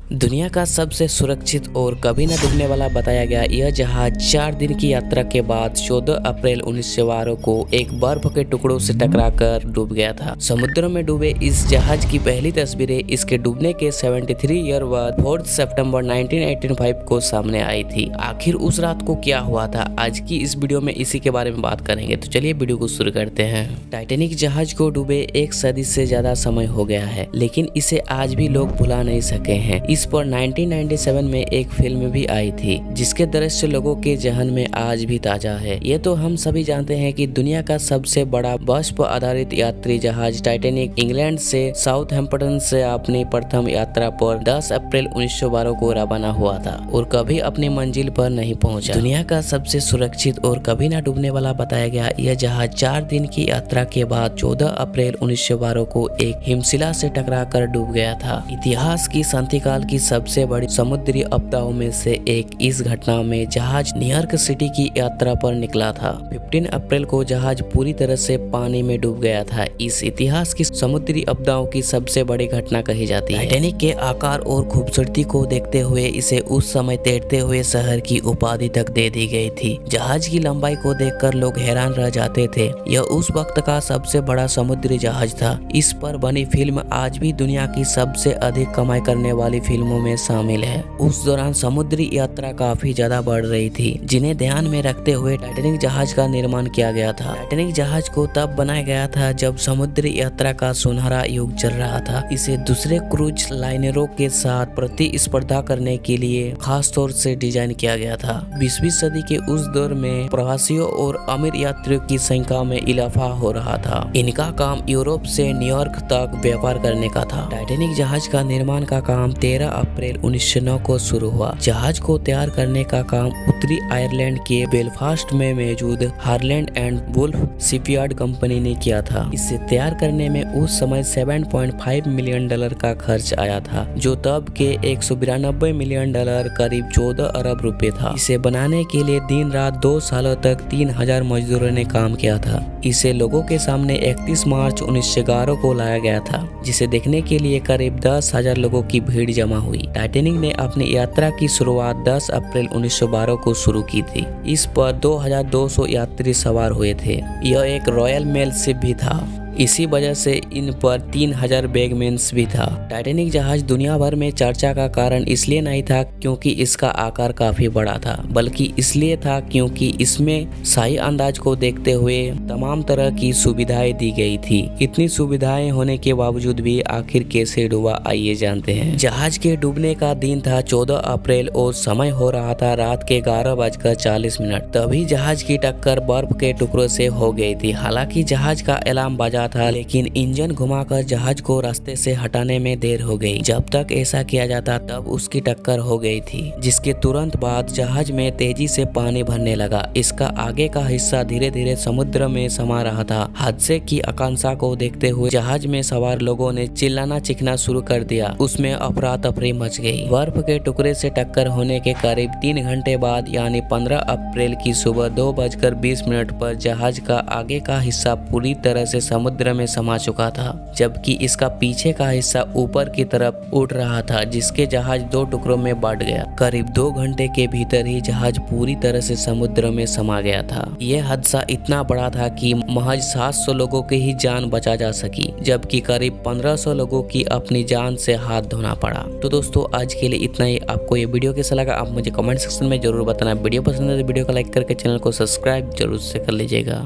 दुनिया का सबसे सुरक्षित और कभी न डूबने वाला बताया गया यह जहाज 4 दिन की यात्रा के बाद 14 अप्रैल 1912 को एक बर्फ के टुकड़ों से टकराकर डूब गया था। समुद्र में डूबे इस जहाज की पहली तस्वीरें इसके डूबने के 73 ईयर बाद 4 सितंबर 1985 को सामने आई थी। आखिर उस रात को क्या हुआ था, आज की इस वीडियो में इसी के बारे में बात करेंगे। तो चलिए वीडियो को शुरू करते हैं। टाइटैनिक जहाज को डूबे 1 सदी से ज्यादा समय हो गया है, लेकिन इसे आज भी लोग भुला नहीं सके हैं। इस पर 1997 में एक फिल्म भी आई थी, जिसके दृश्य लोगों के जहन में आज भी ताजा है। ये तो हम सभी जानते हैं कि दुनिया का सबसे बड़ा वाष्प आधारित यात्री जहाज टाइटैनिक इंग्लैंड से साउथहैम्पटन से अपनी प्रथम यात्रा पर 10 अप्रैल 1912 को रवाना हुआ था और कभी अपनी मंजिल पर नहीं पहुंचा। दुनिया का सबसे सुरक्षित और कभी न डूबने वाला बताया गया यह जहाज 4 दिन की यात्रा के बाद 14 अप्रैल 1912 को एक हिमशिला से टकराकर डूब गया था। इतिहास की शांतिकाल की सबसे बड़ी समुद्री आपदाओं में से एक इस घटना में जहाज न्यूयॉर्क सिटी की यात्रा पर निकला था। 15 अप्रैल को जहाज पूरी तरह से पानी में डूब गया था। इस इतिहास की समुद्री आपदाओं की सबसे बड़ी घटना कही जाती है। टाइटैनिक के आकार और खूबसूरती को देखते हुए इसे उस समय तैरते हुए शहर की उपाधि तक दे दी गई थी। जहाज की लंबाई को देखकर लोग हैरान रह जाते थे। यह उस वक्त का सबसे बड़ा समुद्री जहाज था। इस पर बनी फिल्म आज भी दुनिया की सबसे अधिक कमाई करने वाली फिल्मों में शामिल है। उस दौरान समुद्री यात्रा काफी ज्यादा बढ़ रही थी, जिन्हें ध्यान में रखते हुए टाइटैनिक जहाज का निर्माण किया गया था। टाइटैनिक जहाज को तब बनाया गया था जब समुद्री यात्रा का सुनहरा युग चल रहा था। इसे दूसरे क्रूज लाइनरों के साथ प्रतिस्पर्धा करने के लिए खास तौर से डिजाइन किया गया था। 20वीं सदी के उस दौर में प्रवासियों और अमीर यात्रियों की संख्या में इजाफा हो रहा था। इनका काम यूरोप से न्यूयॉर्क तक व्यापार करने का था। टाइटैनिक जहाज का निर्माण का काम 13 अप्रैल 1909 को शुरू हुआ। जहाज को तैयार करने का काम उत्तरी आयरलैंड के बेलफास्ट में मौजूद Harland and Wolff shipyard company ने किया था। इसे तैयार करने में उस समय $7.5 मिलियन का खर्च आया था, जो तब के $192 मिलियन करीब 14 अरब रुपए था। इसे बनाने के लिए दिन रात 2 सालों तक 3000 मजदूरों ने काम किया था। इसे लोगों के सामने 31 मार्च 1911 को लाया गया था, जिसे देखने के लिए करीब 10,000 लोगों की भीड़ जमा हुई। टाइटैनिक ने अपनी यात्रा की शुरुआत 10 अप्रैल 1912 को शुरू की थी। इस पर 2200 यात्री सवार हुए थे। यह एक रॉयल मेल शिप भी था। इसी वजह से इन पर 3000 बैगमेन्स भी था। टाइटैनिक जहाज दुनिया भर में चर्चा का कारण इसलिए नहीं था क्योंकि इसका आकार काफी बड़ा था, बल्कि इसलिए था क्योंकि इसमें शाही अंदाज को देखते हुए तमाम तरह की सुविधाएं दी गई थी। इतनी सुविधाएं होने के बावजूद भी आखिर कैसे डूबा, आइए जानते हैं। जहाज के डूबने का दिन था 14 अप्रैल और समय हो रहा था रात के 11:40। तभी जहाज की टक्कर बर्फ के टुकड़ों से हो गई थी। हालांकि जहाज का अलार्म बजा था, लेकिन इंजन घुमाकर जहाज को रास्ते से हटाने में देर हो गई। जब तक ऐसा किया जाता तब उसकी टक्कर हो गई थी, जिसके तुरंत बाद जहाज में तेजी से पानी भरने लगा। इसका आगे का हिस्सा धीरे धीरे समुद्र में समा रहा था। हादसे की आशंका को देखते हुए जहाज में सवार लोगों ने चिल्लाना चीखना शुरू कर दिया। उसमें अफरा तफरी मच गई। बर्फ के टुकड़े से टक्कर होने के करीब 3 घंटे बाद यानी 15 अप्रैल की सुबह 2:20 पर जहाज का आगे का हिस्सा पूरी तरह से समुद्र में समा चुका था, जबकि इसका पीछे का हिस्सा ऊपर की तरफ उड़ रहा था, जिसके जहाज 2 टुकड़ों में बांट गया। करीब 2 घंटे के भीतर ही जहाज पूरी तरह से समुद्र में समा गया था। यह हादसा इतना बड़ा था कि महज 700 लोगों की ही जान बचा जा सकी, जबकि करीब 1500 लोगों की अपनी जान से हाथ धोना पड़ा। तो दोस्तों आज के लिए इतना ही। आपको ये वीडियो कैसा लगा आप मुझे कमेंट सेक्शन में जरूर बताना। वीडियो पसंद है तो वीडियो को लाइक करके चैनल को सब्सक्राइब जरूर से कर लीजिएगा।